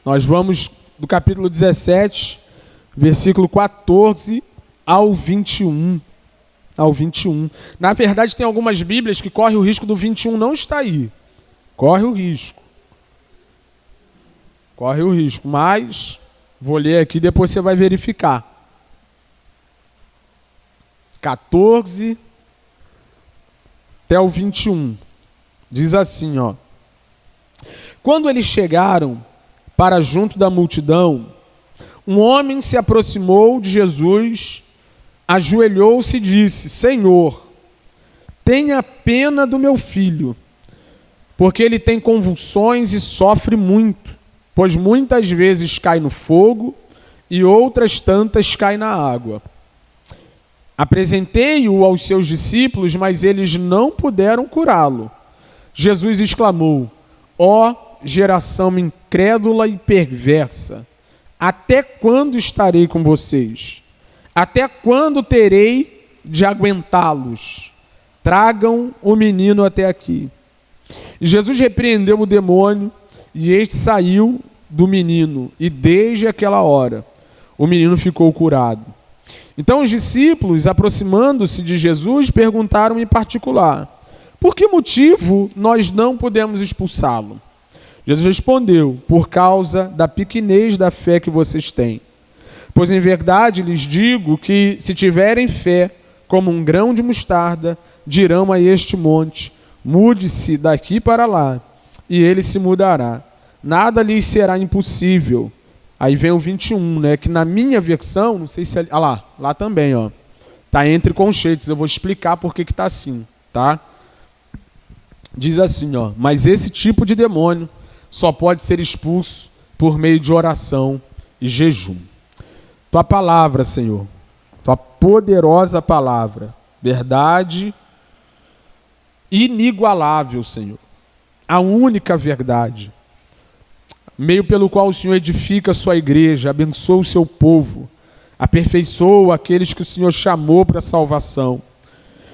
Nós vamos do capítulo 17, versículo 14 ao 21. Ao 21. Na verdade, tem algumas Bíblias que correm o risco do 21 não estar aí. Corre o risco. Corre o risco, mas vou ler aqui, depois você vai verificar. 14 até o 21. Diz assim, ó. Quando eles chegaram para junto da multidão, um homem se aproximou de Jesus, ajoelhou-se e disse: Senhor, tenha pena do meu filho, porque ele tem convulsões e sofre muito, pois muitas vezes cai no fogo e outras tantas cai na água. Apresentei-o aos seus discípulos, mas eles não puderam curá-lo. Jesus exclamou: ó geração incrédula e perversa, até quando estarei com vocês? Até quando terei de aguentá-los? Tragam o menino até aqui. E Jesus repreendeu o demônio, e este saiu do menino, e desde aquela hora o menino ficou curado. Então os discípulos, aproximando-se de Jesus, perguntaram em particular: por que motivo nós não podemos expulsá-lo? Jesus respondeu: por causa da pequenez da fé que vocês têm. Pois em verdade lhes digo que, se tiverem fé como um grão de mostarda, dirão a este monte: mude-se daqui para lá, e ele se mudará. Nada lhes será impossível. Aí vem o 21, né? Que na minha versão, não sei se... lá também, ó. Tá entre colchetes, eu vou explicar por que tá assim, tá? Diz assim, ó: mas esse tipo de demônio só pode ser expulso por meio de oração e jejum. Tua palavra, Senhor, tua poderosa palavra, verdade inigualável, Senhor, a única verdade, meio pelo qual o Senhor edifica a sua igreja, abençoa o seu povo, aperfeiçoa aqueles que o Senhor chamou para a salvação.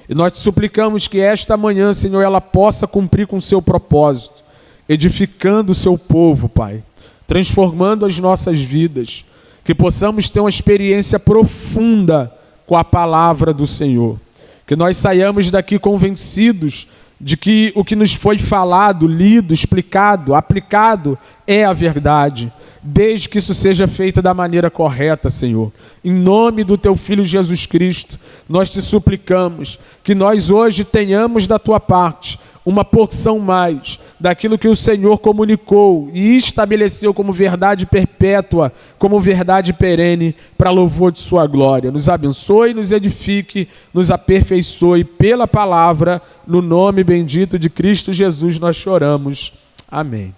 E nós te suplicamos que esta manhã, Senhor, ela possa cumprir com o seu propósito, edificando o seu povo, Pai, transformando as nossas vidas, que possamos ter uma experiência profunda com a palavra do Senhor, que nós saiamos daqui convencidos de que o que nos foi falado, lido, explicado, aplicado é a verdade, desde que isso seja feito da maneira correta, Senhor. Em nome do Teu Filho Jesus Cristo, nós te suplicamos que nós hoje tenhamos da Tua parte uma porção mais daquilo que o Senhor comunicou e estabeleceu como verdade perpétua, como verdade perene, para louvor de sua glória. Nos abençoe, nos edifique, nos aperfeiçoe pela palavra, no nome bendito de Cristo Jesus nós choramos. Amém.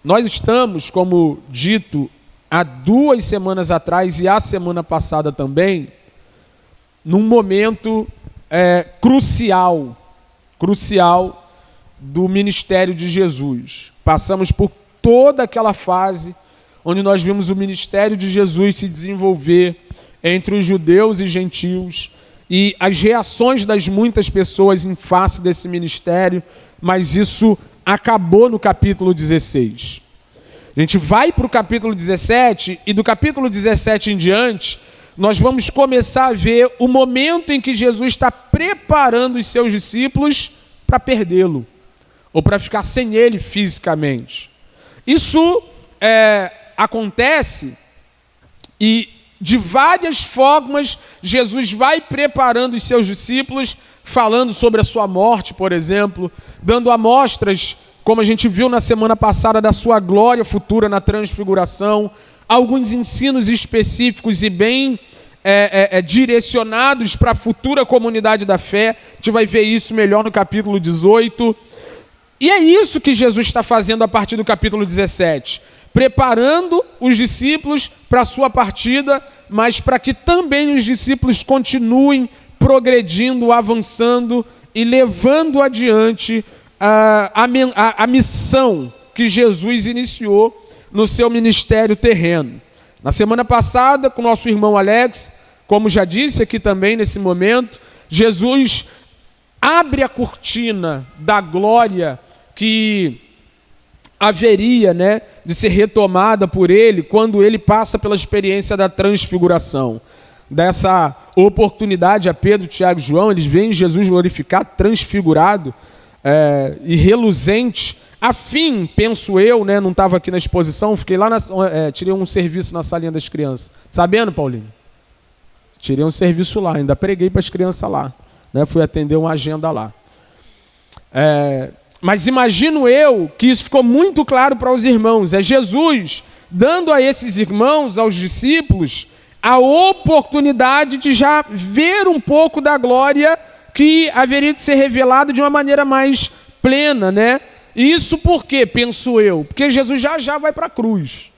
Nós estamos, como dito, há 2 semanas atrás e a semana passada também, num momento crucial do ministério de Jesus. Passamos por toda aquela fase onde nós vimos o ministério de Jesus se desenvolver entre os judeus e gentios e as reações das muitas pessoas em face desse ministério, mas isso acabou no capítulo 16. A gente vai para o capítulo 17 e do capítulo 17 em diante, nós vamos começar a ver o momento em que Jesus está preparando os seus discípulos para perdê-lo, ou para ficar sem ele fisicamente. Isso acontece e de várias formas Jesus vai preparando os seus discípulos, falando sobre a sua morte, por exemplo, dando amostras, como a gente viu na semana passada, da sua glória futura na transfiguração, alguns ensinos específicos e bem direcionados para a futura comunidade da fé. A gente vai ver isso melhor no capítulo 18. E é isso que Jesus está fazendo a partir do capítulo 17. Preparando os discípulos para a sua partida, mas para que também os discípulos continuem progredindo, avançando e levando adiante a missão que Jesus iniciou no seu ministério terreno. Na semana passada, com o nosso irmão Alex, como já disse aqui também nesse momento, Jesus abre a cortina da glória que haveria, né, de ser retomada por ele quando ele passa pela experiência da transfiguração. Dessa oportunidade a Pedro, Tiago e João, eles veem Jesus glorificado, transfigurado e reluzente, a fim, penso eu, né, não estava aqui na exposição, fiquei lá, tirei um serviço na salinha das crianças. Sabendo, Paulinho? Tirei um serviço lá, ainda preguei para as crianças lá, né, fui atender uma agenda lá. Mas imagino eu que isso ficou muito claro para os irmãos. É Jesus dando a esses irmãos, aos discípulos, a oportunidade de já ver um pouco da glória que haveria de ser revelada de uma maneira mais plena, né? E isso por quê, penso eu? Porque Jesus já vai para a cruz,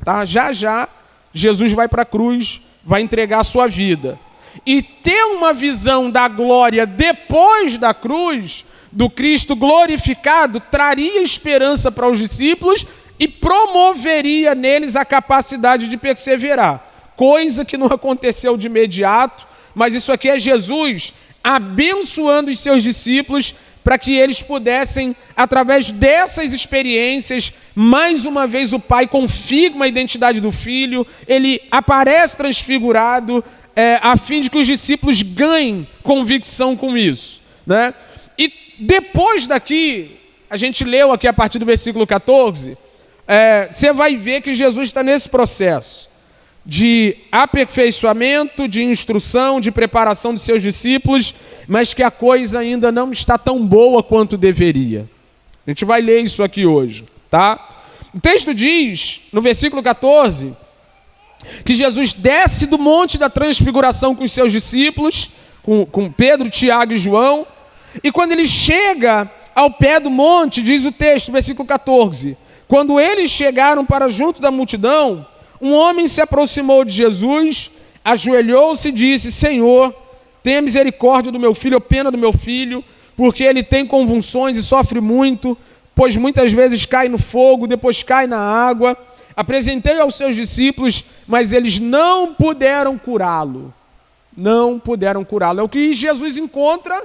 tá? Já Jesus vai para a cruz, vai entregar a sua vida. E ter uma visão da glória depois da cruz, do Cristo glorificado, traria esperança para os discípulos e promoveria neles a capacidade de perseverar. Coisa que não aconteceu de imediato, mas isso aqui é Jesus abençoando os seus discípulos para que eles pudessem, através dessas experiências, mais uma vez o Pai confirma a identidade do Filho, ele aparece transfigurado, a fim de que os discípulos ganhem convicção com isso, né? E depois daqui, a gente leu aqui a partir do versículo 14, você vai ver que Jesus está nesse processo de aperfeiçoamento, de instrução, de preparação dos seus discípulos, mas que a coisa ainda não está tão boa quanto deveria. A gente vai ler isso aqui hoje, tá? O texto diz, no versículo 14, que Jesus desce do monte da transfiguração com os seus discípulos, com Pedro, Tiago e João, e quando ele chega ao pé do monte, diz o texto, versículo 14, quando eles chegaram para junto da multidão, um homem se aproximou de Jesus, ajoelhou-se e disse: Senhor, tenha misericórdia do meu filho, ou pena do meu filho, porque ele tem convulsões e sofre muito, pois muitas vezes cai no fogo, depois cai na água. Apresentei aos seus discípulos, mas eles não puderam curá-lo. Não puderam curá-lo. É o que Jesus encontra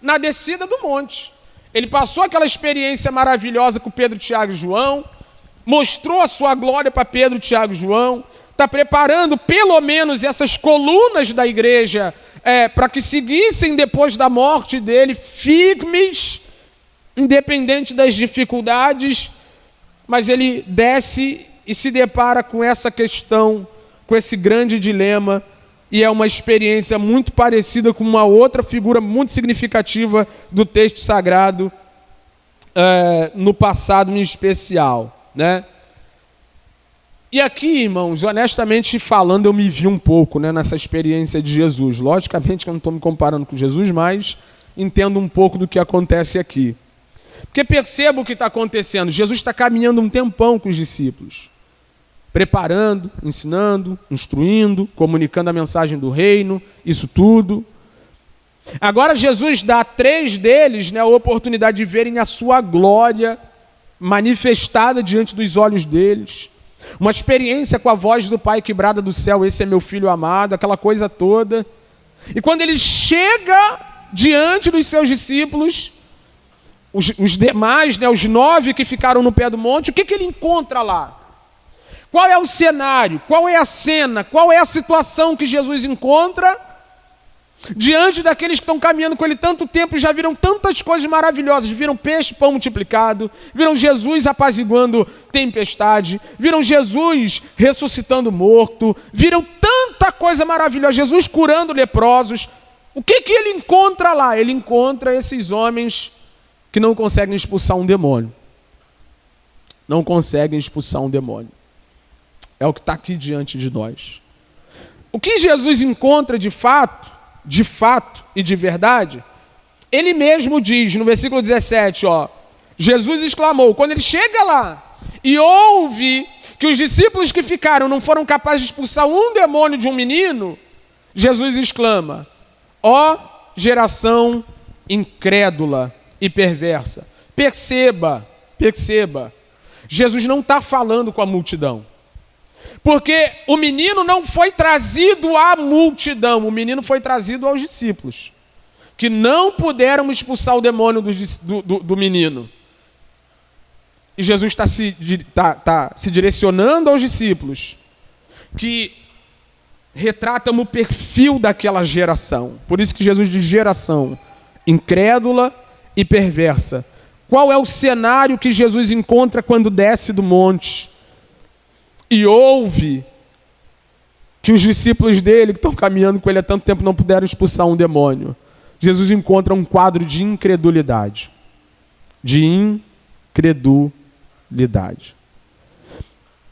na descida do monte. Ele passou aquela experiência maravilhosa com Pedro, Tiago e João, mostrou a sua glória para Pedro, Tiago e João, está preparando pelo menos essas colunas da igreja para que seguissem depois da morte dele, firmes, independente das dificuldades, mas ele desce e se depara com essa questão, com esse grande dilema, e é uma experiência muito parecida com uma outra figura muito significativa do texto sagrado, no passado em especial, né? E aqui, irmãos, honestamente falando, eu me vi um pouco, né, nessa experiência de Jesus. Logicamente que eu não estou me comparando com Jesus, mas entendo um pouco do que acontece aqui. Porque perceba o que está acontecendo. Jesus está caminhando um tempão com os discípulos, preparando, ensinando, instruindo, comunicando a mensagem do reino, isso tudo. Agora Jesus dá a 3 deles, né, a oportunidade de verem a sua glória manifestada diante dos olhos deles. Uma experiência com a voz do Pai que brada do céu: esse é meu filho amado, aquela coisa toda. E quando ele chega diante dos seus discípulos, os demais, né, os 9 que ficaram no pé do monte, o que ele encontra lá? Qual é o cenário? Qual é a cena? Qual é a situação que Jesus encontra diante daqueles que estão caminhando com ele tanto tempo e já viram tantas coisas maravilhosas? Viram peixe, pão multiplicado, viram Jesus apaziguando tempestade, viram Jesus ressuscitando morto, viram tanta coisa maravilhosa, Jesus curando leprosos. O que ele encontra lá? Ele encontra esses homens que não conseguem expulsar um demônio. Não conseguem expulsar um demônio. É o que está aqui diante de nós. O que Jesus encontra de fato e de verdade, ele mesmo diz no versículo 17, Jesus exclamou, quando ele chega lá e ouve que os discípulos que ficaram não foram capazes de expulsar um demônio de um menino, Jesus exclama: ó geração incrédula e perversa. Perceba, Jesus não está falando com a multidão. Porque o menino não foi trazido à multidão, o menino foi trazido aos discípulos, que não puderam expulsar o demônio do menino. e Jesus está se direcionando aos discípulos, que retratam o perfil daquela geração. Por isso que Jesus diz geração incrédula e perversa. Qual é o cenário que Jesus encontra quando desce do monte e ouve que os discípulos dele, que estão caminhando com ele há tanto tempo, não puderam expulsar um demônio? Jesus encontra um quadro de incredulidade. De incredulidade.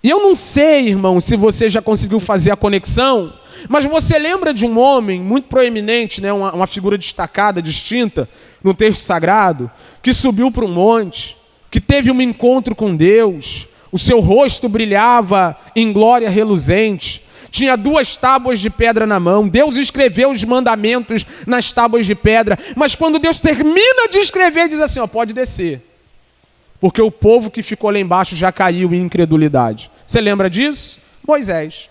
E eu não sei, irmão, se você já conseguiu fazer a conexão, mas você lembra de um homem muito proeminente, né, uma figura destacada, distinta, no texto sagrado, que subiu para um monte, que teve um encontro com Deus, o seu rosto brilhava em glória reluzente, tinha 2 tábuas de pedra na mão, Deus escreveu os mandamentos nas tábuas de pedra, mas quando Deus termina de escrever, diz assim, pode descer, porque o povo que ficou lá embaixo já caiu em incredulidade. Você lembra disso? Moisés.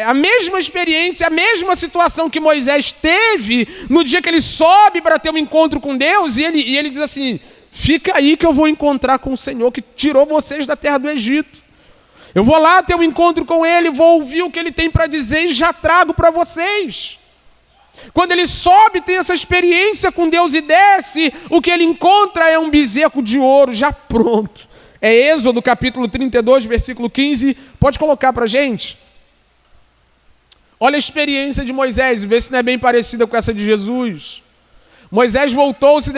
A mesma experiência, a mesma situação que Moisés teve no dia que ele sobe para ter um encontro com Deus, e ele diz assim, fica aí que eu vou encontrar com o Senhor que tirou vocês da terra do Egito. Eu vou lá ter um encontro com ele, vou ouvir o que ele tem para dizer e já trago para vocês. Quando ele sobe, tem essa experiência com Deus e desce, o que ele encontra é um bezerro de ouro já pronto. É Êxodo capítulo 32, versículo 15. Pode colocar para a gente? Olha a experiência de Moisés, vê se não é bem parecida com essa de Jesus. Moisés voltou-se e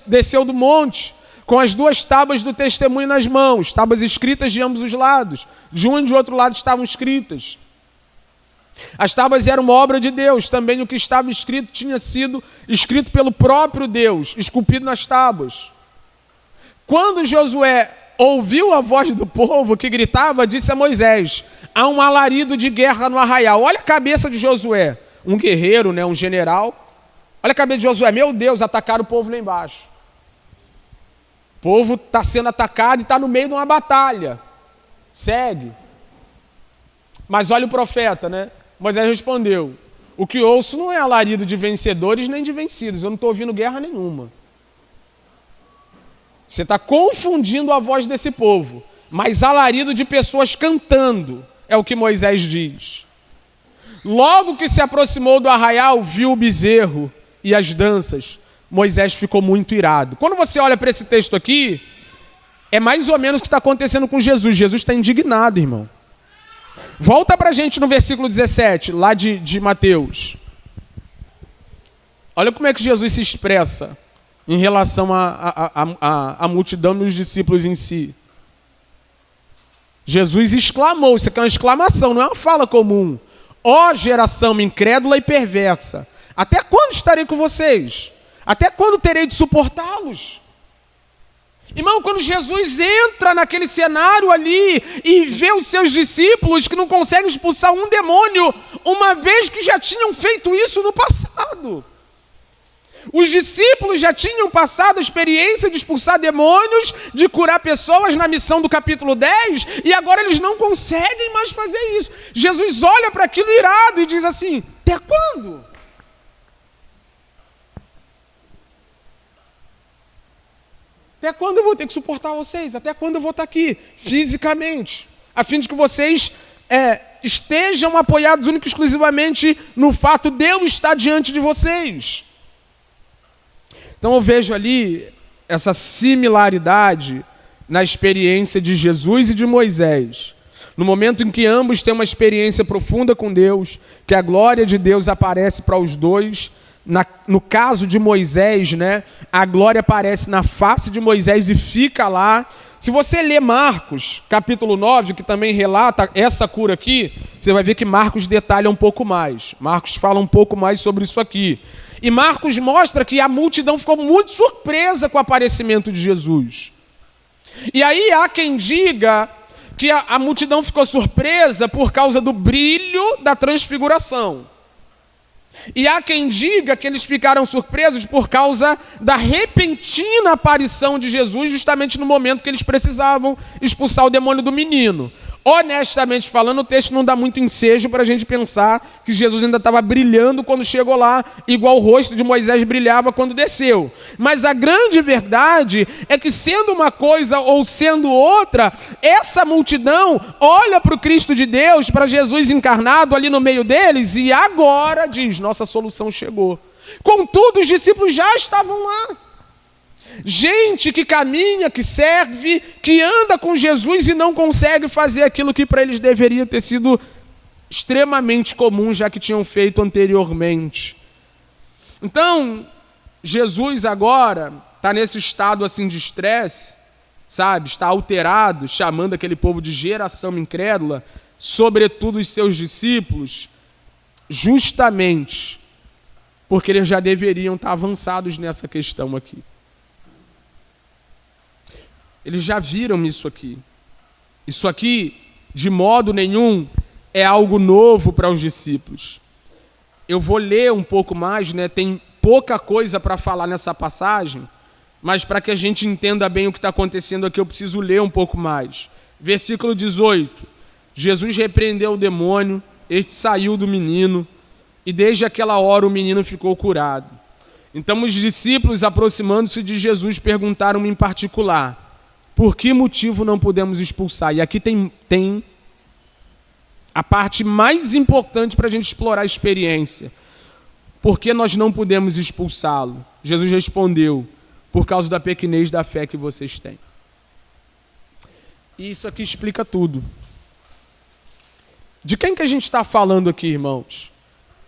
desceu do monte, com as 2 tábuas do testemunho nas mãos, tábuas escritas de ambos os lados. De um e de outro lado estavam escritas. As tábuas eram uma obra de Deus, também o que estava escrito tinha sido escrito pelo próprio Deus, esculpido nas tábuas. Quando Josué ouviu a voz do povo que gritava, disse a Moisés, há um alarido de guerra no arraial. Olha a cabeça de Josué, um guerreiro, né, um general. Olha a cabeça de Josué, meu Deus, atacaram o povo lá embaixo. O povo está sendo atacado e está no meio de uma batalha. Segue. Mas olha o profeta, né? Moisés respondeu, o que ouço não é alarido de vencedores nem de vencidos, eu não estou ouvindo guerra nenhuma. Você está confundindo a voz desse povo, mas alarido de pessoas cantando, é o que Moisés diz. Logo que se aproximou do arraial, viu o bezerro e as danças, Moisés ficou muito irado. Quando você olha para esse texto aqui, é mais ou menos o que está acontecendo com Jesus. Jesus está indignado, irmão. Volta para a gente no versículo 17, lá de Mateus. Olha como é que Jesus se expressa em relação à multidão e os discípulos em si. Jesus exclamou, isso aqui é uma exclamação, não é uma fala comum. Ó geração incrédula e perversa, até quando estarei com vocês? Até quando terei de suportá-los? Irmão, quando Jesus entra naquele cenário ali e vê os seus discípulos que não conseguem expulsar um demônio, uma vez que já tinham feito isso no passado. Os discípulos já tinham passado a experiência de expulsar demônios, de curar pessoas na missão do capítulo 10, e agora eles não conseguem mais fazer isso. Jesus olha para aquilo irado e diz assim, até quando? Até quando eu vou ter que suportar vocês? Até quando eu vou estar aqui, fisicamente? A fim de que vocês estejam apoiados única e exclusivamente no fato de eu estar diante de vocês. Então eu vejo ali essa similaridade na experiência de Jesus e de Moisés. No momento em que ambos têm uma experiência profunda com Deus, que a glória de Deus aparece para os dois. No caso de Moisés, né, a glória aparece na face de Moisés e fica lá. Se você ler Marcos, capítulo 9, que também relata essa cura aqui, você vai ver que Marcos detalha um pouco mais. Marcos fala um pouco mais sobre isso aqui. E Marcos mostra que a multidão ficou muito surpresa com o aparecimento de Jesus. E aí há quem diga que a multidão ficou surpresa por causa do brilho da transfiguração. E há quem diga que eles ficaram surpresos por causa da repentina aparição de Jesus, justamente no momento que eles precisavam expulsar o demônio do menino. honestamente falando, o texto não dá muito ensejo para a gente pensar que Jesus ainda estava brilhando quando chegou lá, igual o rosto de Moisés brilhava quando desceu. Mas a grande verdade é que, sendo uma coisa ou sendo outra, essa multidão olha para o Cristo de Deus, para Jesus encarnado ali no meio deles, e agora diz: nossa solução chegou. Contudo, os discípulos já estavam lá. Gente que caminha, que serve, que anda com Jesus e não consegue fazer aquilo que para eles deveria ter sido extremamente comum, já que tinham feito anteriormente. Então, Jesus agora está nesse estado assim de estresse, sabe? Está alterado, chamando aquele povo de geração incrédula, sobretudo os seus discípulos, justamente porque eles já deveriam estar avançados nessa questão aqui. Eles já viram isso aqui. Isso aqui, de modo nenhum, é algo novo para os discípulos. Eu vou ler um pouco mais, né? Tem pouca coisa para falar nessa passagem, mas para que a gente entenda bem o que está acontecendo aqui, eu preciso ler um pouco mais. Versículo 18. Jesus repreendeu o demônio, este saiu do menino, e desde aquela hora o menino ficou curado. Então os discípulos, aproximando-se de Jesus, perguntaram em particular: por que motivo não podemos expulsar? E aqui tem a parte mais importante para a gente explorar a experiência. Por que nós não podemos expulsá-lo? Jesus respondeu: por causa da pequenez da fé que vocês têm. E isso aqui explica tudo. De quem que a gente está falando aqui, irmãos?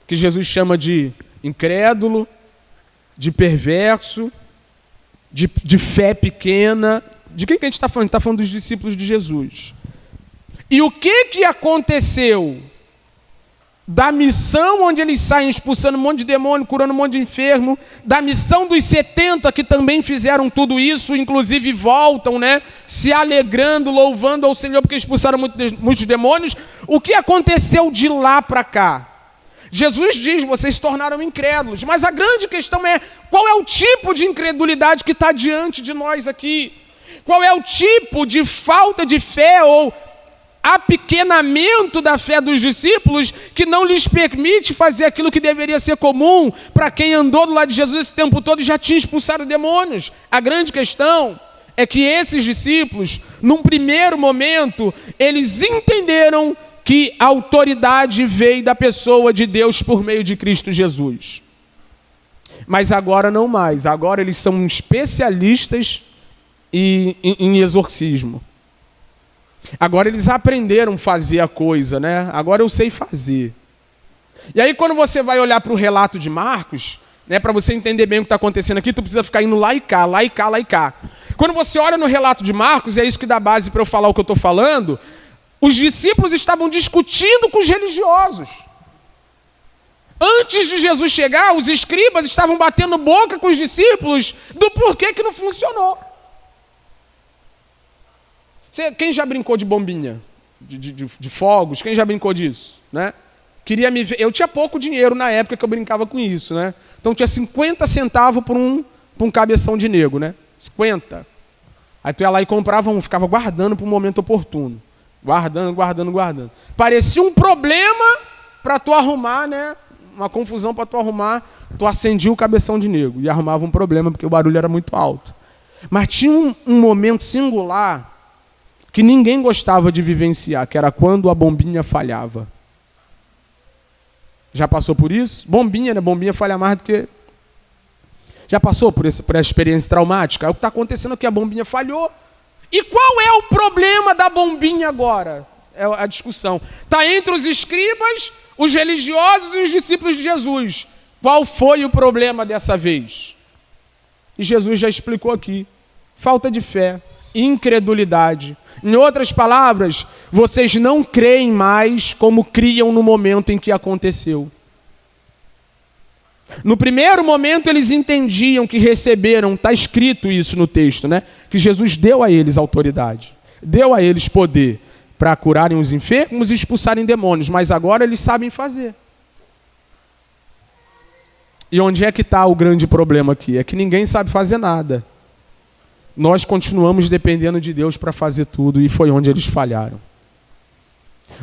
Que Jesus chama de incrédulo, de perverso, de fé pequena. De quem que a gente está falando? A gente está falando dos discípulos de Jesus. E o que aconteceu da missão onde eles saem expulsando um monte de demônio, curando um monte de enfermo, da missão dos 70 que também fizeram tudo isso, inclusive voltam, né, se alegrando, louvando ao Senhor porque expulsaram muitos demônios. O que aconteceu de lá para cá? Jesus diz: vocês se tornaram incrédulos. Mas a grande questão é: qual é o tipo de incredulidade que está diante de nós aqui? Qual é o tipo de falta de fé ou apequenamento da fé dos discípulos que não lhes permite fazer aquilo que deveria ser comum para quem andou do lado de Jesus esse tempo todo e já tinha expulsado demônios? A grande questão é que esses discípulos, num primeiro momento, eles entenderam que a autoridade veio da pessoa de Deus por meio de Cristo Jesus. Mas agora não mais. Agora eles são especialistas em exorcismo. Agora eles aprenderam a fazer a coisa, né? Agora eu sei fazer. E aí quando você vai olhar para o relato de Marcos, né, para você entender bem o que está acontecendo aqui, tu precisa ficar indo lá e cá, lá e cá, lá e cá. Quando você olha no relato de Marcos, e é isso que dá base para eu falar o que eu estou falando, os discípulos estavam discutindo com os religiosos. Antes de Jesus chegar, os escribas estavam batendo boca com os discípulos do porquê que não funcionou. Quem já brincou de bombinha? De fogos? Quem já brincou disso? Né? Queria me ver. Eu tinha pouco dinheiro na época que eu brincava com isso, né? Então tinha 50 centavos por um cabeção de nego, né? 50. Aí tu ia lá e comprava um, ficava guardando para o momento oportuno. Guardando. Parecia um problema para tu arrumar, né? Uma confusão para tu arrumar. Tu acendia o cabeção de nego e arrumava um problema porque o barulho era muito alto. Mas tinha um momento singular que ninguém gostava de vivenciar, que era quando a bombinha falhava. Já passou por isso? Bombinha, né? Bombinha falha mais do que... Já passou por essa experiência traumática? É o que está acontecendo aqui, a bombinha falhou. E qual é o problema da bombinha agora? É a discussão. Está entre os escribas, os religiosos e os discípulos de Jesus. Qual foi o problema dessa vez? E Jesus já explicou aqui. Falta de fé, incredulidade. Em outras palavras, vocês não creem mais como criam no momento em que aconteceu. No primeiro momento eles entendiam que receberam, está escrito isso no texto, né? Que Jesus deu a eles autoridade, deu a eles poder para curarem os enfermos e expulsarem demônios, mas agora eles sabem fazer. E onde é que está o grande problema aqui? É que ninguém sabe fazer nada. Nós continuamos dependendo de Deus para fazer tudo, e foi onde eles falharam.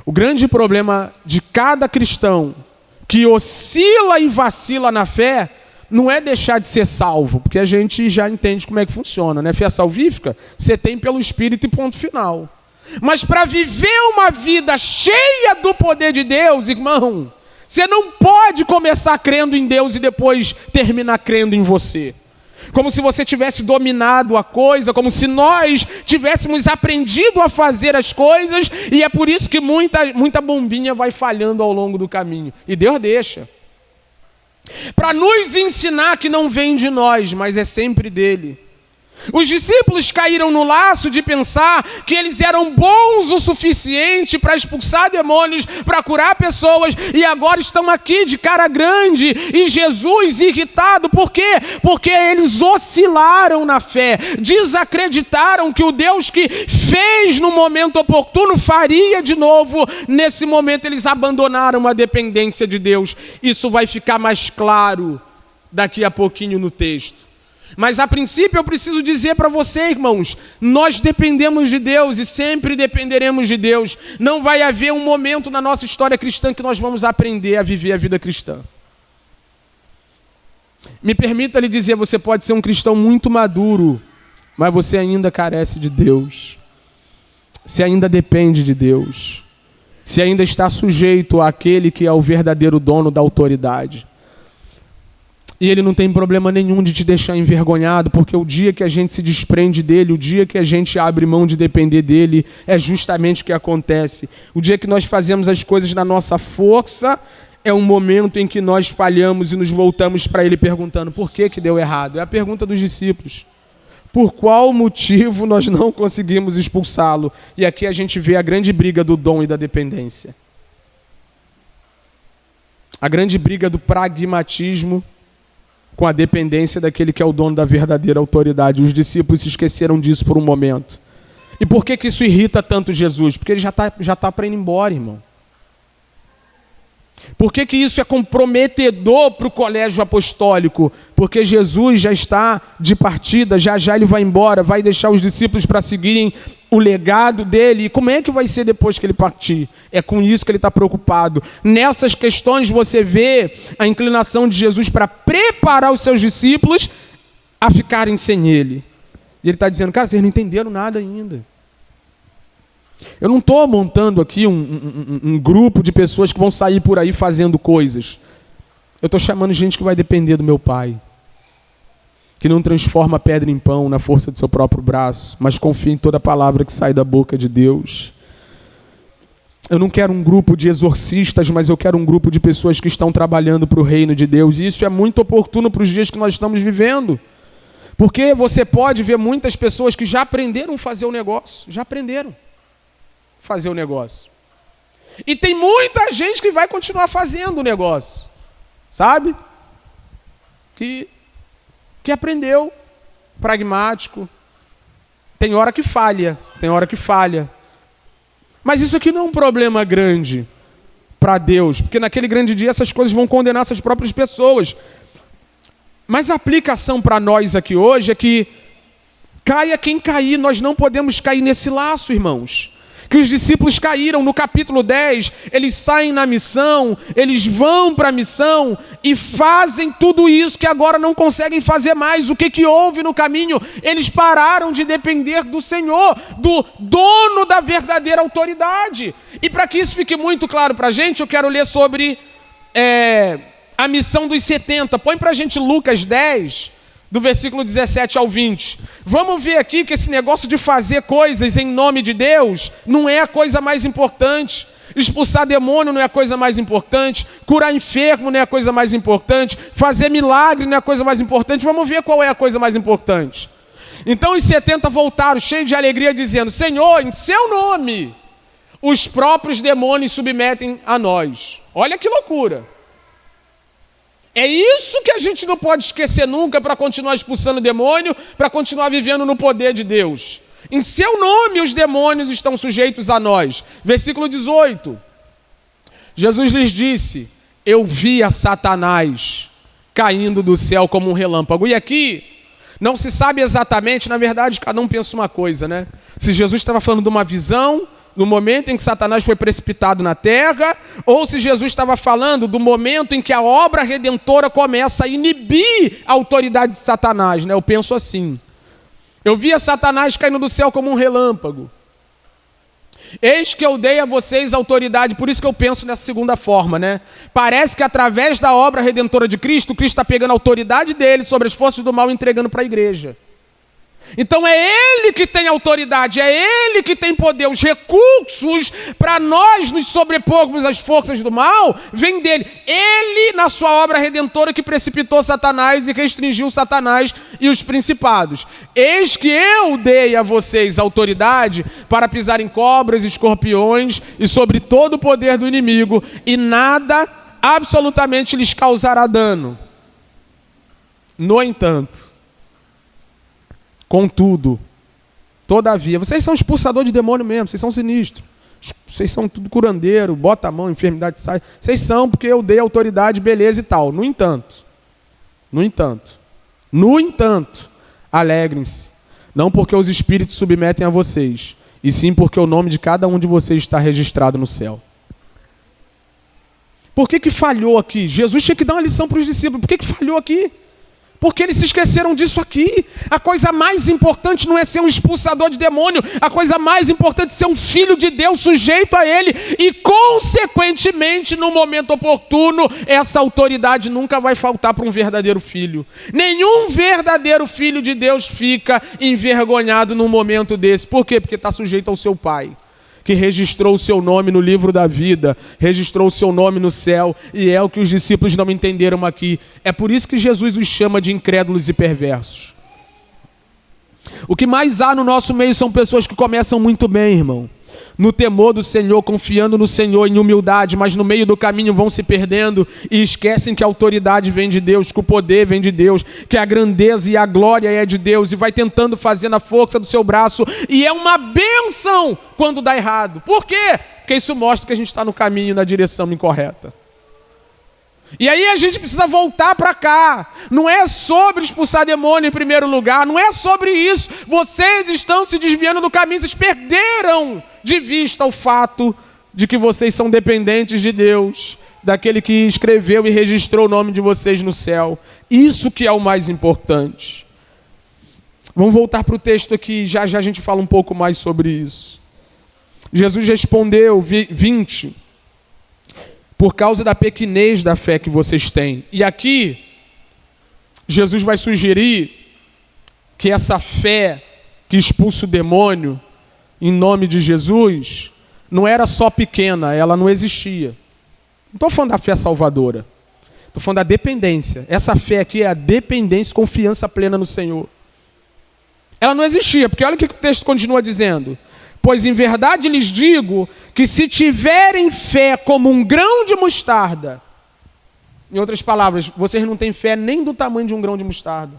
O grande problema de cada cristão que oscila e vacila na fé não é deixar de ser salvo, porque a gente já entende como é que funciona, né? Fé salvífica, você tem pelo Espírito e ponto final. Mas para viver uma vida cheia do poder de Deus, irmão, você não pode começar crendo em Deus e depois terminar crendo em você. Como se você tivesse dominado a coisa, como se nós tivéssemos aprendido a fazer as coisas, e é por isso que muita bombinha vai falhando ao longo do caminho. E Deus deixa. Para nos ensinar que não vem de nós, mas é sempre dele. Os discípulos caíram no laço de pensar que eles eram bons o suficiente para expulsar demônios, para curar pessoas, e agora estão aqui de cara grande, e Jesus irritado. Por quê? Porque eles oscilaram na fé, desacreditaram que o Deus que fez no momento oportuno faria de novo. Nesse momento eles abandonaram a dependência de Deus. Isso vai ficar mais claro daqui a pouquinho no texto. Mas a princípio eu preciso dizer para você, irmãos, nós dependemos de Deus e sempre dependeremos de Deus. Não vai haver um momento na nossa história cristã que nós vamos aprender a viver a vida cristã. Me permita lhe dizer, você pode ser um cristão muito maduro, mas você ainda carece de Deus. Você ainda depende de Deus. Você ainda está sujeito àquele que é o verdadeiro dono da autoridade. E ele não tem problema nenhum de te deixar envergonhado, porque o dia que a gente se desprende dele, o dia que a gente abre mão de depender dele, é justamente o que acontece. O dia que nós fazemos as coisas na nossa força, é um momento em que nós falhamos e nos voltamos para ele perguntando por que deu errado. É a pergunta dos discípulos. Por qual motivo nós não conseguimos expulsá-lo? E aqui a gente vê a grande briga do dom e da dependência. A grande briga do pragmatismo com a dependência daquele que é o dono da verdadeira autoridade. Os discípulos se esqueceram disso por um momento. E por que isso irrita tanto Jesus? Porque ele já tá para ir embora, irmão. Por que isso é comprometedor para o colégio apostólico? Porque Jesus já está de partida, já ele vai embora, vai deixar os discípulos para seguirem o legado dele. E como é que vai ser depois que ele partir? É com isso que ele está preocupado. Nessas questões você vê a inclinação de Jesus para preparar os seus discípulos a ficarem sem ele. E ele está dizendo, cara, vocês não entenderam nada ainda. Eu não estou montando aqui um grupo de pessoas que vão sair por aí fazendo coisas. Eu estou chamando gente que vai depender do meu Pai, que não transforma pedra em pão na força do seu próprio braço, mas confia em toda palavra que sai da boca de Deus. Eu não quero um grupo de exorcistas, mas eu quero um grupo de pessoas que estão trabalhando para o reino de Deus. E isso é muito oportuno para os dias que nós estamos vivendo. Porque você pode ver muitas pessoas que já aprenderam a fazer o negócio, já aprenderam fazer o negócio. E tem muita gente que vai continuar fazendo o negócio, sabe? Que aprendeu, pragmático. Tem hora que falha. Mas isso aqui não é um problema grande para Deus, porque naquele grande dia essas coisas vão condenar essas próprias pessoas. Mas a aplicação para nós aqui hoje é que caia quem cair, nós não podemos cair nesse laço, irmãos. Que os discípulos caíram no capítulo 10, eles saem na missão, eles vão para a missão e fazem tudo isso que agora não conseguem fazer mais. O que houve no caminho? Eles pararam de depender do Senhor, do dono da verdadeira autoridade. E para que isso fique muito claro para a gente, eu quero ler sobre a missão dos 70. Põe para a gente Lucas 10, do versículo 17 ao 20. Vamos ver aqui que esse negócio de fazer coisas em nome de Deus não é a coisa mais importante. Expulsar demônio não é a coisa mais importante. Curar enfermo não é a coisa mais importante. Fazer milagre não é a coisa mais importante. Vamos ver qual é a coisa mais importante. Então os 70 voltaram cheios de alegria dizendo, Senhor, em seu nome, os próprios demônios submetem a nós. Olha que loucura. É isso que a gente não pode esquecer nunca para continuar expulsando demônio, para continuar vivendo no poder de Deus. Em seu nome os demônios estão sujeitos a nós. Versículo 18. Jesus lhes disse, eu vi a Satanás caindo do céu como um relâmpago. E aqui não se sabe exatamente, na verdade cada um pensa uma coisa, né? Se Jesus estava falando de uma visão no momento em que Satanás foi precipitado na terra, ou se Jesus estava falando do momento em que a obra redentora começa a inibir a autoridade de Satanás, né? Eu penso assim. Eu via Satanás caindo do céu como um relâmpago. Eis que eu dei a vocês autoridade, por isso que eu penso nessa segunda forma, né? Parece que através da obra redentora de Cristo, Cristo está pegando a autoridade dele sobre as forças do mal e entregando para a igreja. Então é Ele que tem autoridade, é Ele que tem poder. Os recursos para nós nos sobrepormos às forças do mal, vem dele. Ele, na sua obra redentora, que precipitou Satanás e restringiu Satanás e os principados. Eis que eu dei a vocês autoridade para pisar em cobras, escorpiões e sobre todo o poder do inimigo, e nada absolutamente lhes causará dano. No entanto, contudo, todavia, vocês são expulsador de demônio mesmo, vocês são sinistros, vocês são tudo curandeiro, bota a mão, enfermidade sai, vocês são porque eu dei autoridade, beleza e tal. No entanto, alegrem-se, não porque os espíritos submetem a vocês, e sim porque o nome de cada um de vocês está registrado no céu. Por que falhou aqui? Jesus tinha que dar uma lição para os discípulos, por que falhou aqui? Porque eles se esqueceram disso aqui. A coisa mais importante não é ser um expulsador de demônio. A coisa mais importante é ser um filho de Deus sujeito a Ele. E, consequentemente, no momento oportuno, essa autoridade nunca vai faltar para um verdadeiro filho. Nenhum verdadeiro filho de Deus fica envergonhado num momento desse. Por quê? Porque está sujeito ao seu pai, que registrou o seu nome no livro da vida, registrou o seu nome no céu, e é o que os discípulos não entenderam aqui. É por isso que Jesus os chama de incrédulos e perversos. O que mais há no nosso meio são pessoas que começam muito bem, irmão, no temor do Senhor, confiando no Senhor em humildade, mas no meio do caminho vão se perdendo e esquecem que a autoridade vem de Deus, que o poder vem de Deus, que a grandeza e a glória é de Deus, e vai tentando fazer na força do seu braço, e é uma bênção quando dá errado. Por quê? Porque isso mostra que a gente está no caminho, na direção incorreta. E aí a gente precisa voltar para cá. Não é sobre expulsar demônio em primeiro lugar, não é sobre isso. Vocês estão se desviando do caminho, vocês perderam de vista o fato de que vocês são dependentes de Deus, daquele que escreveu e registrou o nome de vocês no céu. Isso que é o mais importante. Vamos voltar para o texto aqui, já a gente fala um pouco mais sobre isso. Jesus respondeu, 20... por causa da pequenez da fé que vocês têm. E aqui, Jesus vai sugerir que essa fé que expulsa o demônio, em nome de Jesus, não era só pequena, ela não existia. Não estou falando da fé salvadora, estou falando da dependência. Essa fé aqui é a dependência e confiança plena no Senhor. Ela não existia, porque olha o que o texto continua dizendo. Pois em verdade lhes digo que se tiverem fé como um grão de mostarda, em outras palavras, vocês não têm fé nem do tamanho de um grão de mostarda.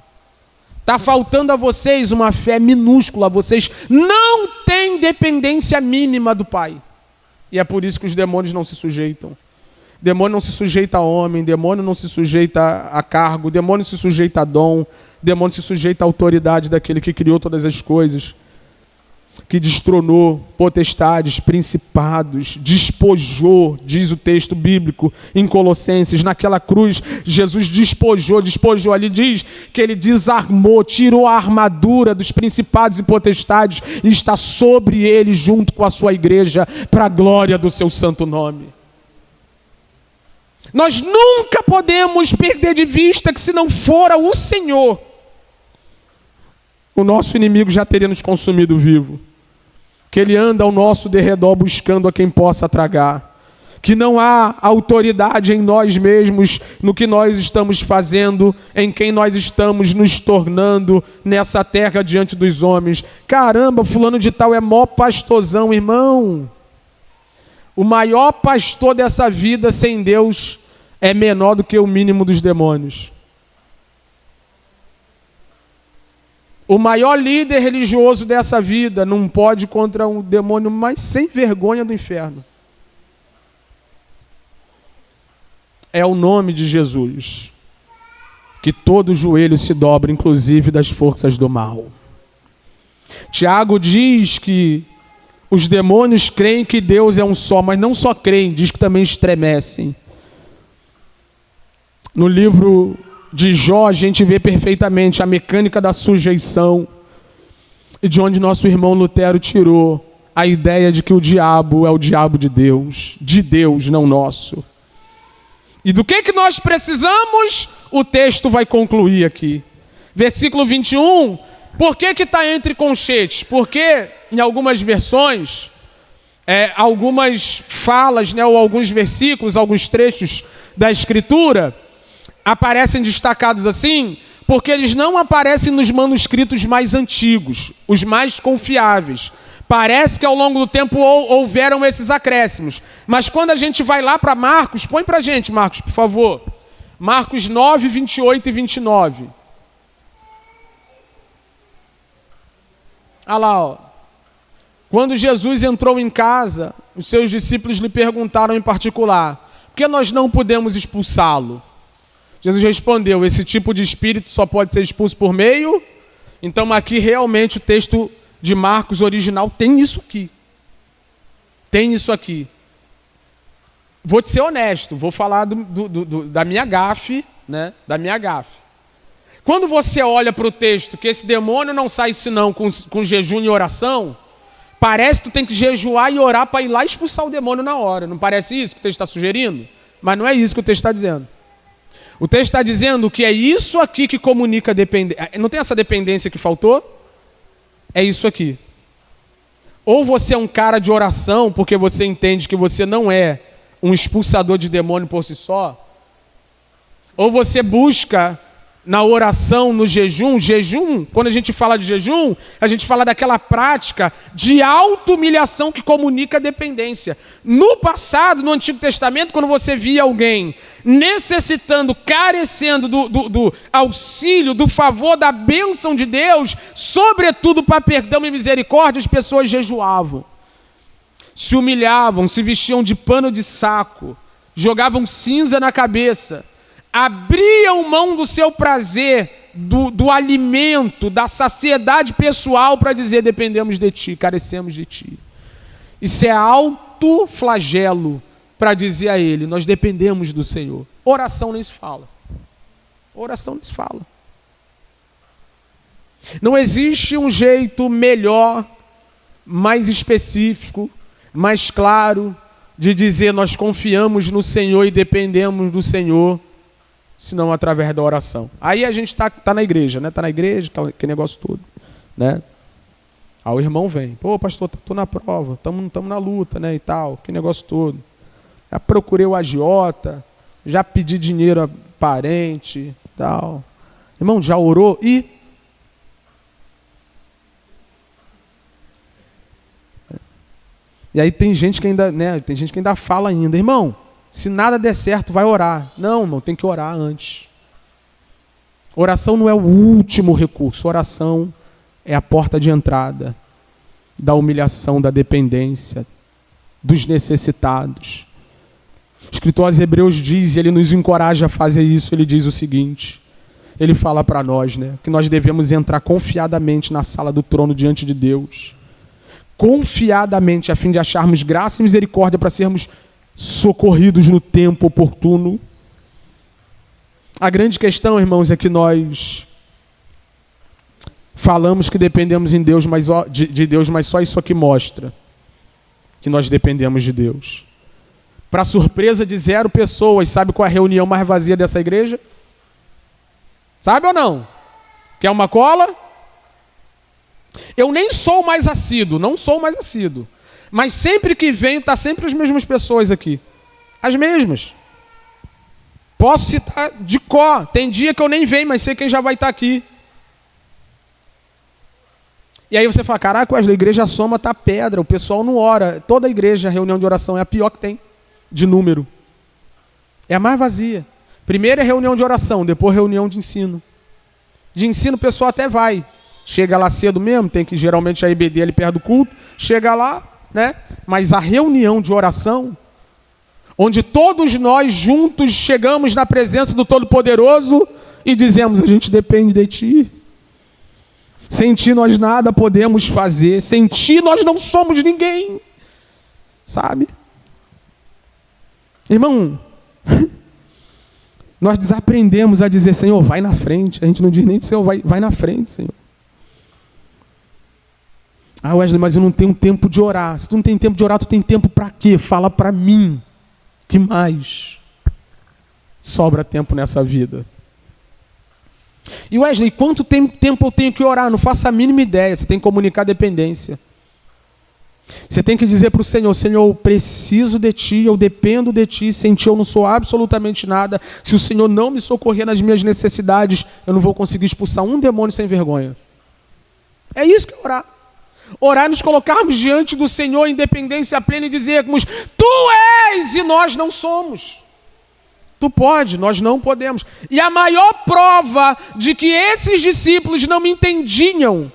Está faltando a vocês uma fé minúscula, vocês não têm dependência mínima do Pai. E é por isso que os demônios não se sujeitam. Demônio não se sujeita a homem, demônio não se sujeita a cargo, demônio se sujeita a dom, demônio se sujeita à autoridade daquele que criou todas as coisas, que destronou potestades, principados, despojou, diz o texto bíblico em Colossenses, naquela cruz, Jesus despojou ali diz que ele desarmou, tirou a armadura dos principados e potestades e está sobre ele junto com a sua igreja, para a glória do seu santo nome. Nós nunca podemos perder de vista que se não fora o Senhor, o nosso inimigo já teria nos consumido vivo. Que ele anda ao nosso derredor buscando a quem possa tragar. Que não há autoridade em nós mesmos, no que nós estamos fazendo, em quem nós estamos nos tornando nessa terra diante dos homens. Caramba, fulano de tal é mó pastorzão, irmão. O maior pastor dessa vida sem Deus é menor do que o mínimo dos demônios. O maior líder religioso dessa vida não pode contra um demônio mais sem vergonha do inferno. É o nome de Jesus. Que todo joelho se dobre, inclusive das forças do mal. Tiago diz que Os demônios creem que Deus é um só, mas não só creem, diz que também estremecem. No livro de Jó, a gente vê perfeitamente a mecânica da sujeição e de onde nosso irmão Lutero tirou a ideia de que o diabo é o diabo de Deus, não nosso. E do que nós precisamos? O texto vai concluir aqui. Versículo 21, por que está entre conchetes? Porque em algumas versões, algumas falas, né, ou alguns versículos, alguns trechos da Escritura, aparecem destacados assim, porque eles não aparecem nos manuscritos mais antigos, os mais confiáveis. Parece que ao longo do tempo houveram esses acréscimos. Mas quando a gente vai lá para Marcos, põe para a gente, Marcos, por favor. Marcos 9, 28 e 29. Olha lá, ó. Quando Jesus entrou em casa, os seus discípulos lhe perguntaram em particular, por que nós não podemos expulsá-lo? Jesus respondeu, esse tipo de espírito só pode ser expulso por meio... Então aqui realmente o texto de Marcos original tem isso aqui. Tem isso aqui. Vou te ser honesto, vou falar da minha gafe, né? Da minha gafe. Quando você olha para o texto que esse demônio não sai senão com jejum e oração, parece que tu tem que jejuar e orar para ir lá expulsar o demônio na hora. Não parece isso que o texto está sugerindo? Mas não é isso que o texto está dizendo. O texto está dizendo que é isso aqui que comunica a dependência. Não tem essa dependência que faltou? É isso aqui. Ou você é um cara de oração, porque você entende que você não é um expulsador de demônio por si só, ou você busca na oração, no jejum. Jejum, quando a gente fala de jejum, a gente fala daquela prática de auto-humilhação que comunica a dependência. No passado, no Antigo Testamento, quando você via alguém necessitando, carecendo do auxílio, do favor, da bênção de Deus, sobretudo para perdão e misericórdia, as pessoas jejuavam, se humilhavam, se vestiam de pano de saco, jogavam cinza na cabeça, abriam mão do seu prazer, do alimento, da saciedade pessoal para dizer, dependemos de ti, carecemos de ti. Isso é autoflagelo para dizer a ele, nós dependemos do Senhor. Oração nem se fala. Oração nem se fala. Não existe um jeito melhor, mais específico, mais claro, de dizer nós confiamos no Senhor e dependemos do Senhor, senão através da oração. Aí a gente tá na igreja, né? Tá na igreja, que negócio todo, né? Aí o irmão vem, pô, pastor, tô na prova, estamos na luta, né, e tal, que negócio todo. Já procurei o agiota, já pedi dinheiro a parente, tal. Irmão, já orou? E aí tem gente que ainda fala ainda, irmão, se nada der certo, vai orar. Não, irmão, tem que orar antes. Oração não é o último recurso. Oração é a porta de entrada da humilhação, da dependência, dos necessitados. O escritor aos Hebreus diz, e ele nos encoraja a fazer isso, ele diz o seguinte, ele fala para nós, né, que nós devemos entrar confiadamente na sala do trono diante de Deus. Confiadamente, a fim de acharmos graça e misericórdia para sermos socorridos no tempo oportuno. A grande questão, irmãos, é que nós falamos que dependemos de Deus, mas só isso aqui mostra que nós dependemos de Deus. Para surpresa de 0 pessoas, sabe qual é a reunião mais vazia dessa igreja? Sabe ou não? Quer uma cola? Eu nem sou mais assíduo, não sou mais assíduo. Mas sempre que venho, tá sempre as mesmas pessoas aqui. As mesmas. Posso citar de cor. Tem dia que eu nem venho, mas sei quem já vai estar aqui. E aí você fala, caraca, Wesley, a igreja soma tá pedra, o pessoal não ora. Toda igreja, a reunião de oração é a pior que tem, de número. É a mais vazia. Primeiro é reunião de oração, depois reunião de ensino. De ensino o pessoal até vai. Chega lá cedo mesmo, tem que geralmente a IBD ali perto do culto. Chega lá, né? Mas a reunião de oração, onde todos nós juntos chegamos na presença do Todo-Poderoso e dizemos, a gente depende de Ti. Sem ti nós nada podemos fazer. Sem ti nós não somos ninguém. Sabe? Irmão, nós desaprendemos a dizer, Senhor, vai na frente. A gente não diz nem para o Senhor, vai na frente, Senhor. Ah, Wesley, mas eu não tenho tempo de orar. Se tu não tem tempo de orar, tu tem tempo para quê? Fala para mim. Que mais? Sobra tempo nessa vida. E Wesley, quanto tempo eu tenho que orar? Não faço a mínima ideia. Você tem que comunicar dependência. Você tem que dizer para o Senhor, Senhor, eu preciso de Ti, eu dependo de Ti, sem Ti eu não sou absolutamente nada. Se o Senhor não me socorrer nas minhas necessidades, eu não vou conseguir expulsar um demônio sem vergonha. É isso que é orar. Orar é nos colocarmos diante do Senhor em dependência plena e dizermos, Tu és e nós não somos. Tu pode, nós não podemos. E a maior prova de que esses discípulos não entendiam,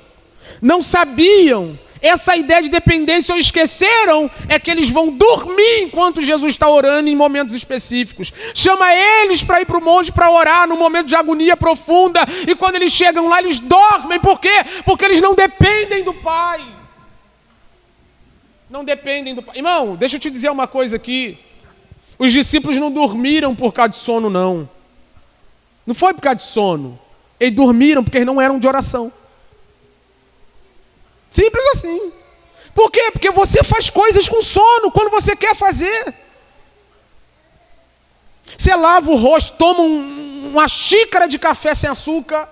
não sabiam essa ideia de dependência ou esqueceram, é que eles vão dormir enquanto Jesus está orando em momentos específicos. Chama eles para ir para o monte para orar num momento de agonia profunda, e quando eles chegam lá, eles dormem. Por quê? Porque eles não dependem do Pai. Não dependem do Pai. Irmão, deixa eu te dizer uma coisa aqui. Os discípulos não dormiram por causa de sono, não. Não foi por causa de sono. Eles dormiram porque eles não eram de oração. Simples assim. Por quê? Porque você faz coisas com sono quando você quer fazer. Você lava o rosto, toma uma xícara de café sem açúcar.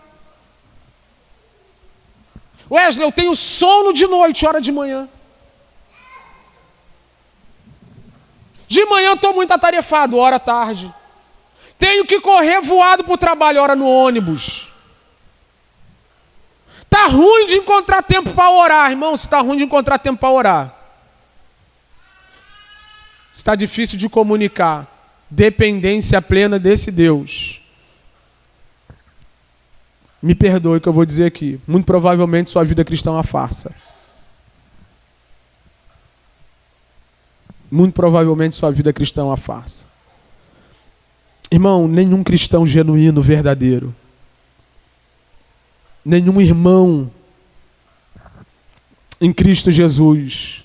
Wesley, eu tenho sono de noite, hora de manhã. De manhã eu estou muito atarefado, hora tarde. Tenho que correr voado para o trabalho, hora no ônibus. Está ruim de encontrar tempo para orar, irmão. Se está ruim de encontrar tempo para orar, está difícil de comunicar dependência plena desse Deus. Me perdoe o que eu vou dizer aqui. Muito provavelmente sua vida cristã é uma farsa. Muito provavelmente sua vida cristã é uma farsa. Irmão, nenhum cristão genuíno, verdadeiro, nenhum irmão em Cristo Jesus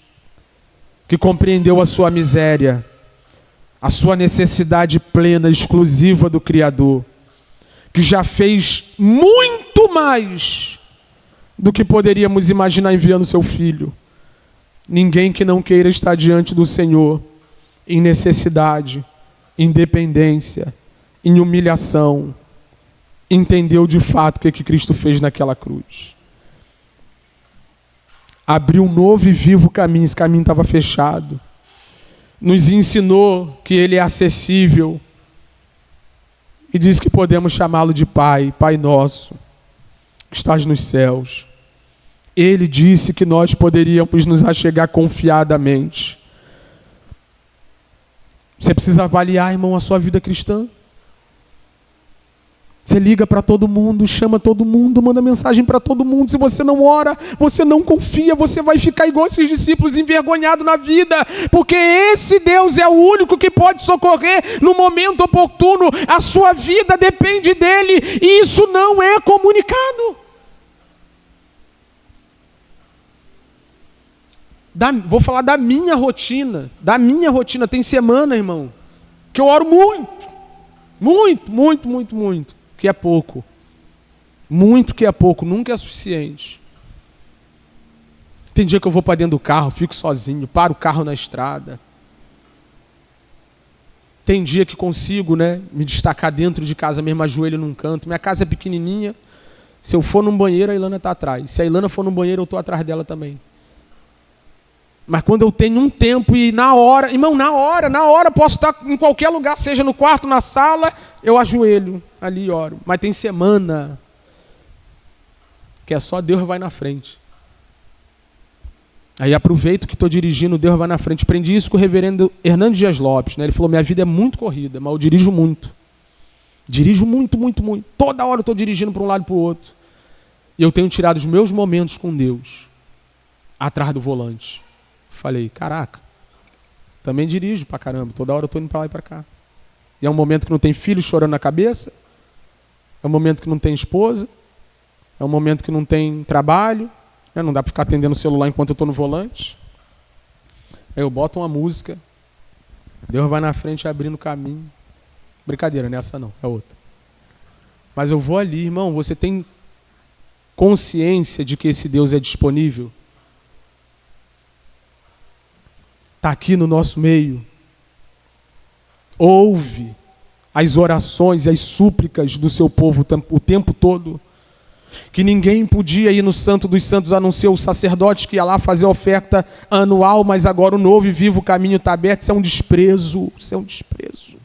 que compreendeu a sua miséria, a sua necessidade plena, exclusiva do Criador, que já fez muito mais do que poderíamos imaginar enviando seu Filho. Ninguém que não queira estar diante do Senhor em necessidade, em dependência, em humilhação, entendeu de fato o que Cristo fez naquela cruz. Abriu um novo e vivo caminho, esse caminho estava fechado. Nos ensinou que Ele é acessível e diz que podemos chamá-lo de Pai, Pai nosso, que estás nos céus. Ele disse que nós poderíamos nos achegar confiadamente. Você precisa avaliar, irmão, a sua vida cristã. Você liga para todo mundo, chama todo mundo, manda mensagem para todo mundo. Se você não ora, você não confia, você vai ficar igual esses discípulos, envergonhado na vida, porque esse Deus é o único que pode socorrer no momento oportuno. A sua vida depende dele, e isso não é comunicado. Vou falar da minha rotina. Tem semana, irmão, que eu oro muito, que é pouco. Muito que é pouco, nunca é suficiente. Tem dia que eu vou para dentro do carro, fico sozinho, paro o carro na estrada. Tem dia que consigo, me destacar dentro de casa mesmo, ajoelho num canto. Minha casa é pequenininha. Se eu for num banheiro, a Ilana está atrás. Se a Ilana for num banheiro, eu estou atrás dela também. Mas quando eu tenho um tempo e na hora, irmão, na hora, posso estar em qualquer lugar, seja no quarto, na sala, eu ajoelho ali e oro. Mas tem semana que é só Deus vai na frente. Aí aproveito que estou dirigindo, Deus vai na frente. Aprendi isso com o reverendo Hernandes Dias Lopes, Ele falou, minha vida é muito corrida, mas eu dirijo muito. Dirijo muito. Toda hora eu estou dirigindo para um lado e para o outro. E eu tenho tirado os meus momentos com Deus atrás do volante. Falei, caraca, também dirijo pra caramba, toda hora eu tô indo pra lá e pra cá. E é um momento que não tem filho chorando na cabeça, é um momento que não tem esposa, É um momento que não tem trabalho, né? Não dá para ficar atendendo o celular enquanto eu estou no volante. Aí eu boto uma música, Deus vai na frente abrindo o caminho. Brincadeira, nessa não, é outra. Mas eu vou ali, irmão, você tem consciência de que esse Deus é disponível? Está aqui no nosso meio. Ouve as orações e as súplicas do seu povo o tempo todo. Que ninguém podia ir no Santo dos Santos a não ser o sacerdote que ia lá fazer a oferta anual, mas agora o novo e vivo caminho está aberto. Isso é um desprezo. Isso é um desprezo.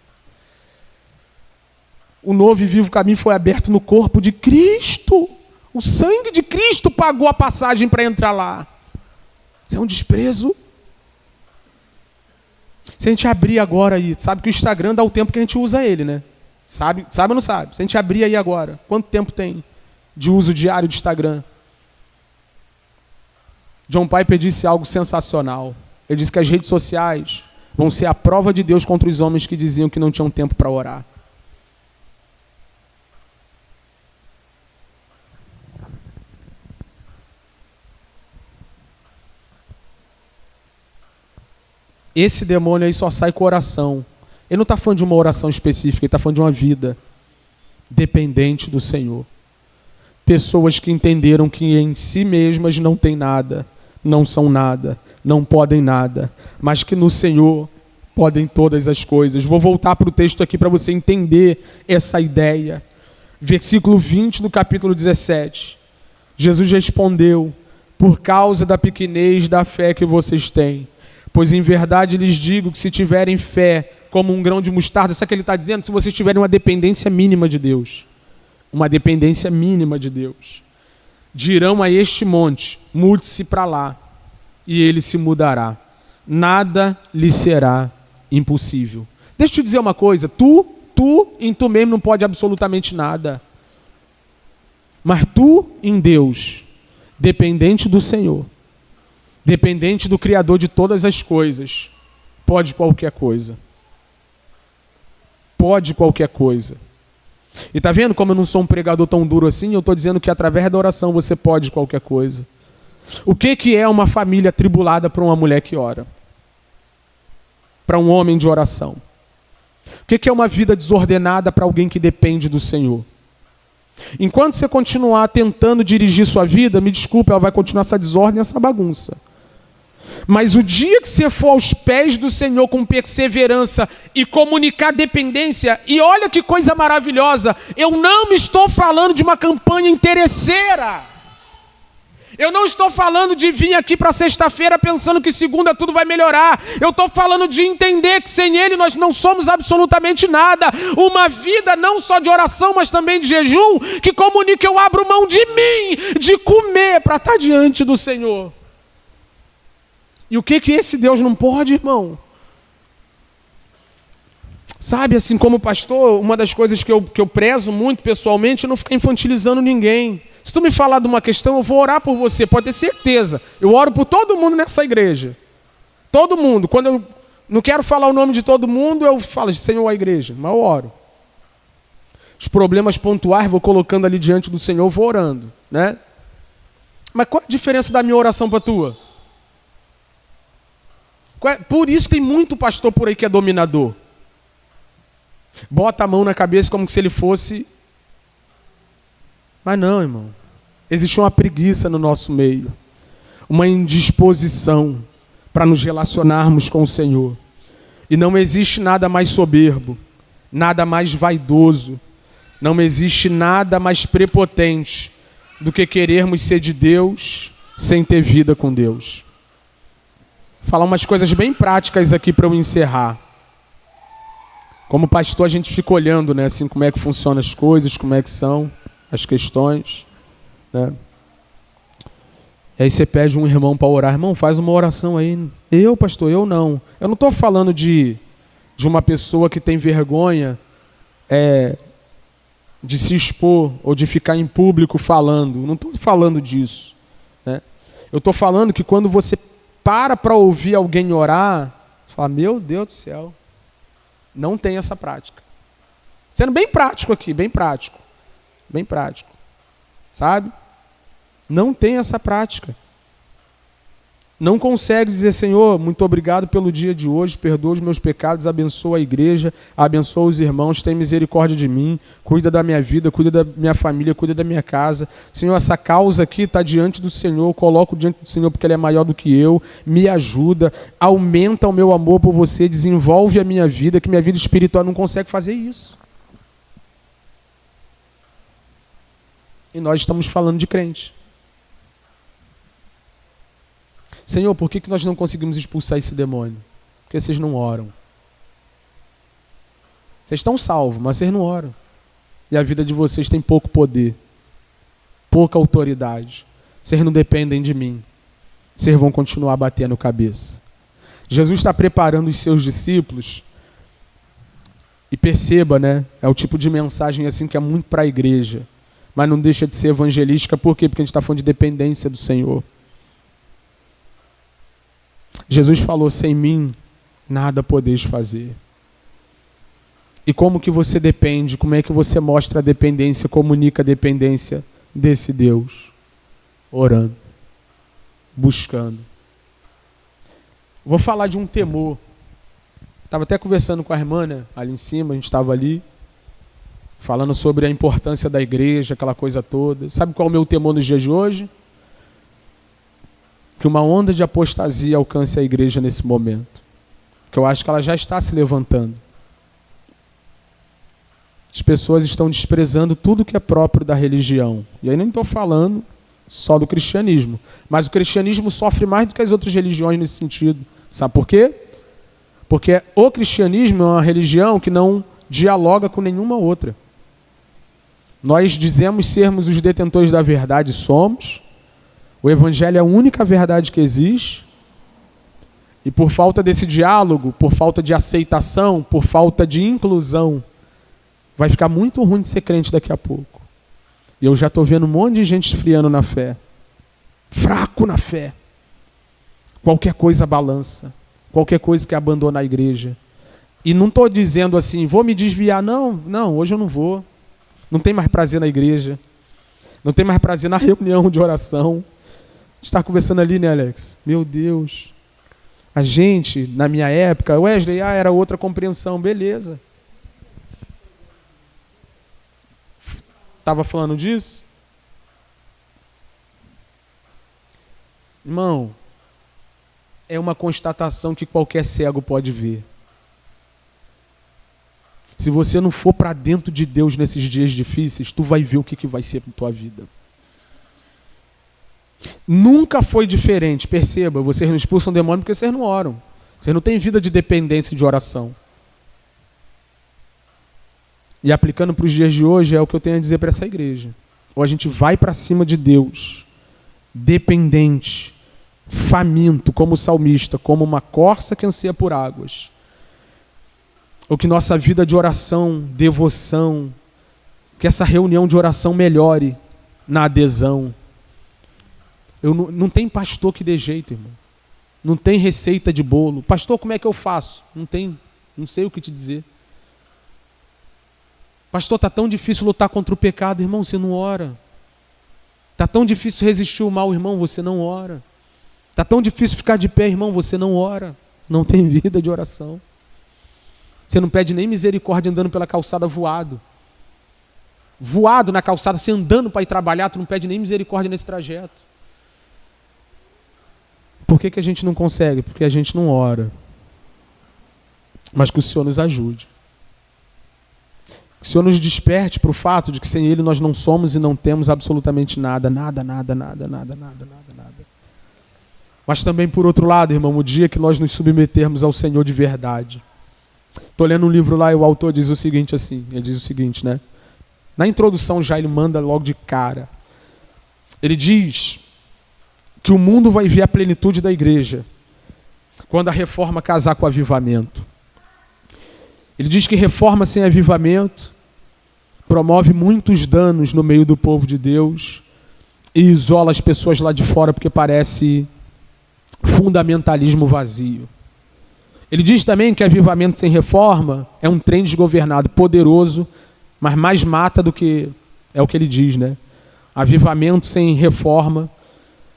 O novo e vivo caminho foi aberto no corpo de Cristo. O sangue de Cristo pagou a passagem para entrar lá. Isso é um desprezo. Se a gente abrir agora aí, sabe que o Instagram dá o tempo que a gente usa ele, né? Sabe ou não sabe? Se a gente abrir aí agora, quanto tempo tem de uso diário do Instagram? John Piper disse algo sensacional. Ele disse que as redes sociais vão ser a prova de Deus contra os homens que diziam que não tinham tempo para orar. Esse demônio aí só sai com oração. Ele não está falando de uma oração específica, ele está falando de uma vida dependente do Senhor. Pessoas que entenderam que em si mesmas não tem nada, não são nada, não podem nada, mas que no Senhor podem todas as coisas. Vou voltar para o texto aqui para você entender essa ideia. Versículo 20 do capítulo 17. Jesus respondeu: por causa da pequenez da fé que vocês têm. Pois em verdade lhes digo que se tiverem fé como um grão de mostarda, sabe o que ele está dizendo? Se vocês tiverem uma dependência mínima de Deus, uma dependência mínima de Deus, dirão a este monte, mude-se para lá, e ele se mudará. Nada lhe será impossível. Deixa eu te dizer uma coisa, tu em tu mesmo não pode absolutamente nada. Mas tu em Deus, dependente do Senhor, dependente do Criador de todas as coisas, pode qualquer coisa. Pode qualquer coisa. E está vendo como eu não sou um pregador tão duro assim? Eu estou dizendo que através da oração você pode qualquer coisa. O que é uma família atribulada para uma mulher que ora? Para um homem de oração? O que é uma vida desordenada para alguém que depende do Senhor? Enquanto você continuar tentando dirigir sua vida, me desculpe, ela vai continuar essa desordem, essa bagunça. Mas o dia que você for aos pés do Senhor com perseverança e comunicar dependência, e olha que coisa maravilhosa, eu não estou falando de uma campanha interesseira. Eu não estou falando de vir aqui para sexta-feira pensando que segunda tudo vai melhorar. Eu estou falando de entender que sem Ele nós não somos absolutamente nada. Uma vida não só de oração, mas também de jejum, que comunica: eu abro mão de mim, de comer, para estar diante do Senhor. E o que esse Deus não pode, irmão? Sabe, assim como pastor, uma das coisas que eu prezo muito pessoalmente é não ficar infantilizando ninguém. Se tu me falar de uma questão, eu vou orar por você, pode ter certeza. Eu oro por todo mundo nessa igreja. Todo mundo. Quando eu não quero falar o nome de todo mundo, eu falo: Senhor, a igreja, mas eu oro. Os problemas pontuais vou colocando ali diante do Senhor, vou orando, né? Mas qual a diferença da minha oração para a tua? Por isso tem muito pastor por aí que é dominador. Bota a mão na cabeça como se ele fosse... Mas não, irmão. Existe uma preguiça no nosso meio. Uma indisposição para nos relacionarmos com o Senhor. E não existe nada mais soberbo, nada mais vaidoso, não existe nada mais prepotente do que querermos ser de Deus sem ter vida com Deus. Vou falar umas coisas bem práticas aqui para eu encerrar. Como pastor, a gente fica olhando, né, assim, como é que funcionam as coisas, como é que são as questões, né? E aí você pede um irmão para orar: irmão, faz uma oração aí. Eu, pastor, eu não. Eu não estou falando de uma pessoa que tem vergonha de se expor ou de ficar em público falando. Não estou falando disso, né? Eu estou falando que quando você para ouvir alguém orar, fala: meu Deus do céu, não tem essa prática. Sendo bem prático aqui, bem prático, sabe? Não tem essa prática. Não consegue dizer, Senhor, muito obrigado pelo dia de hoje, perdoa os meus pecados, abençoa a igreja, abençoa os irmãos, tem misericórdia de mim, cuida da minha vida, cuida da minha família, cuida da minha casa. Senhor, essa causa aqui está diante do Senhor, eu coloco diante do Senhor porque Ele é maior do que eu, me ajuda, aumenta o meu amor por você, desenvolve a minha vida, que minha vida espiritual não consegue fazer isso. E nós estamos falando de crente. Senhor, por que nós não conseguimos expulsar esse demônio? Porque vocês não oram. Vocês estão salvos, mas vocês não oram. E a vida de vocês tem pouco poder, pouca autoridade. Vocês não dependem de mim. Vocês vão continuar batendo cabeça. Jesus está preparando os seus discípulos. E perceba, né? É o tipo de mensagem assim que é muito para a igreja. Mas não deixa de ser evangelística. Por quê? Porque a gente está falando de dependência do Senhor. Jesus falou, sem mim, nada podeis fazer. E como que você depende? Como é que você mostra a dependência, comunica a dependência desse Deus? Orando, buscando. Vou falar de um temor. Estava até conversando com a irmã, né? Ali em cima, a gente estava ali, falando sobre a importância da igreja, aquela coisa toda. Sabe qual é o meu temor nos dias de hoje? Que uma onda de apostasia alcance a igreja nesse momento. Que eu acho que ela já está se levantando. As pessoas estão desprezando tudo que é próprio da religião. E aí nem estou falando só do cristianismo. Mas o cristianismo sofre mais do que as outras religiões nesse sentido. Sabe por quê? Porque o cristianismo é uma religião que não dialoga com nenhuma outra. Nós dizemos sermos os detentores da verdade, somos. O evangelho é a única verdade que existe. E por falta desse diálogo, por falta de aceitação, por falta de inclusão, vai ficar muito ruim de ser crente daqui a pouco. E eu já estou vendo um monte de gente esfriando na fé. Fraco na fé. Qualquer coisa balança. Qualquer coisa que abandona a igreja. E não estou dizendo assim, vou me desviar. Não, hoje eu não vou. Não tem mais prazer na igreja. Não tem mais prazer na reunião de oração. A gente está conversando ali, né, Alex? Meu Deus. A gente, na minha época, Wesley, era outra compreensão. Beleza. Estava falando disso? Irmão, é uma constatação que qualquer cego pode ver. Se você não for para dentro de Deus nesses dias difíceis, tu vai ver o que vai ser na tua vida. Nunca foi diferente. Perceba, vocês não expulsam o demônio porque vocês não oram. Vocês não têm vida de dependência e de oração. E aplicando para os dias de hoje, é o que eu tenho a dizer para essa igreja. Ou a gente vai para cima de Deus, dependente, faminto, como o salmista, como uma corça que anseia por águas. Ou que nossa vida de oração, devoção, que essa reunião de oração melhore na adesão. Não tem pastor que dê jeito, irmão. Não tem receita de bolo. Pastor, como é que eu faço? Não sei o que te dizer. Pastor, está tão difícil lutar contra o pecado, irmão, você não ora. Está tão difícil resistir ao mal, irmão, você não ora. Está tão difícil ficar de pé, irmão, você não ora. Não tem vida de oração. Você não pede nem misericórdia andando pela calçada voado. Voado na calçada, você andando para ir trabalhar, tu não pede nem misericórdia nesse trajeto. Por que a gente não consegue? Porque a gente não ora. Mas que o Senhor nos ajude. Que o Senhor nos desperte para o fato de que sem Ele nós não somos e não temos absolutamente nada. Mas também, por outro lado, irmão, o dia que nós nos submetermos ao Senhor de verdade. Estou lendo um livro lá e o autor diz o seguinte assim, ele diz o seguinte, né? Na introdução já ele manda logo de cara. Ele diz que o mundo vai ver a plenitude da igreja quando a reforma casar com o avivamento. Ele diz que reforma sem avivamento promove muitos danos no meio do povo de Deus e isola as pessoas lá de fora porque parece fundamentalismo vazio. Ele diz também que avivamento sem reforma é um trem desgovernado, poderoso, mas mais mata do que... É o que ele diz, né? Avivamento sem reforma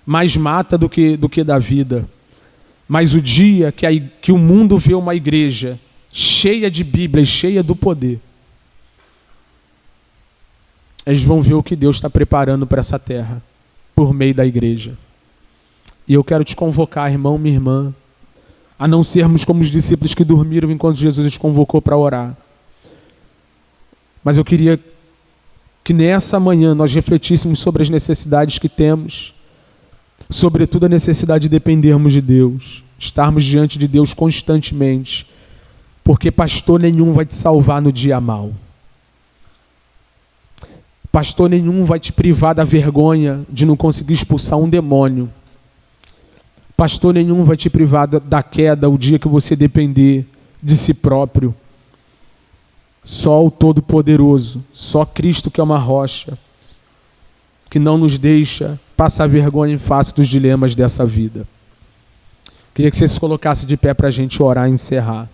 mais mata do que dá vida. Mas o dia que o mundo vê uma igreja cheia de Bíblia e cheia do poder, eles vão ver o que Deus está preparando para essa terra, por meio da igreja. E eu quero te convocar, irmão, minha irmã, a não sermos como os discípulos que dormiram enquanto Jesus os convocou para orar. Mas eu queria que nessa manhã nós refletíssemos sobre as necessidades que temos, sobretudo a necessidade de dependermos de Deus, estarmos diante de Deus constantemente, porque pastor nenhum vai te salvar no dia mau. Pastor nenhum vai te privar da vergonha de não conseguir expulsar um demônio. Pastor nenhum vai te privar da queda o dia que você depender de si próprio. Só o Todo-Poderoso, só Cristo, que é uma rocha, que não nos deixa passar vergonha em face dos dilemas dessa vida. Queria que você se colocasse de pé para a gente orar e encerrar.